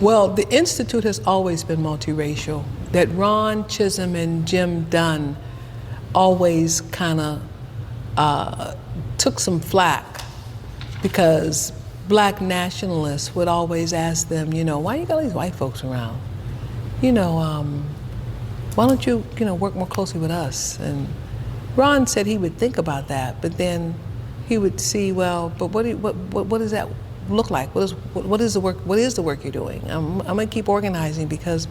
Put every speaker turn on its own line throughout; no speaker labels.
Well, the Institute has always been multiracial. That Ron Chisholm and Jim Dunn always kind of took some flack because black nationalists would always ask them, why you got all these white folks around? Why don't you, work more closely with us? And Ron said he would think about that, but then he would see, well, but what does that look like? What is the work you're doing? I'm gonna keep organizing because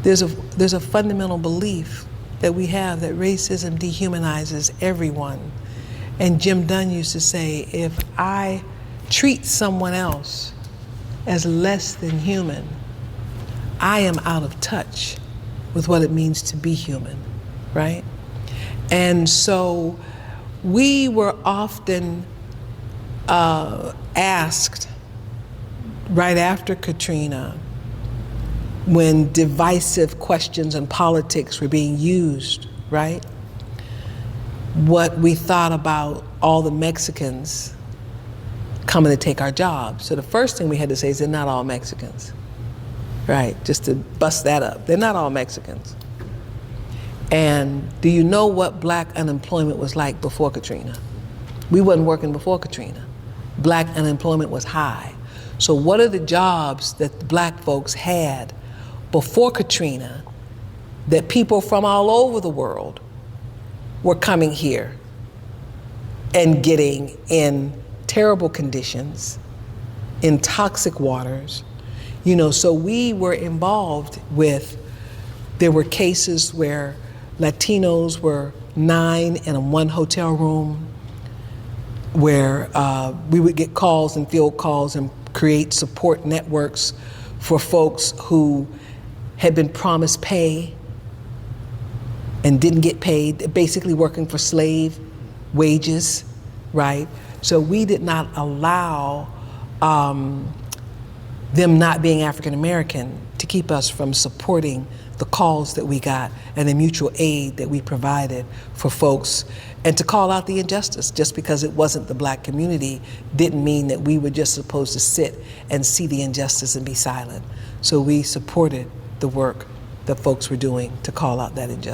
there's a fundamental belief that we have that racism dehumanizes everyone. And Jim Dunn used to say, if I treat someone else as less than human, I am out of touch with what it means to be human, right? And so we were often asked right after Katrina, when divisive questions in politics were being used, right? What we thought about all the Mexicans coming to take our jobs. So the first thing we had to say is they're not all Mexicans, right? Just to bust that up. They're not all Mexicans. And do you know what black unemployment was like before Katrina? We wasn't working before Katrina. Black unemployment was high. So what are the jobs that the black folks had before Katrina that people from all over the world were coming here and getting in terrible conditions, in toxic waters? So we were involved with, there were cases where Latinos were 9 in one hotel room, where we would get calls and field calls and create support networks for folks who had been promised pay and didn't get paid, basically working for slave wages, right? So we did not allow them not being African American to keep us from supporting the calls that we got and the mutual aid that we provided for folks, and to call out the injustice. Just because it wasn't the black community didn't mean that we were just supposed to sit and see the injustice and be silent. So we supported the work that folks were doing to call out that injustice.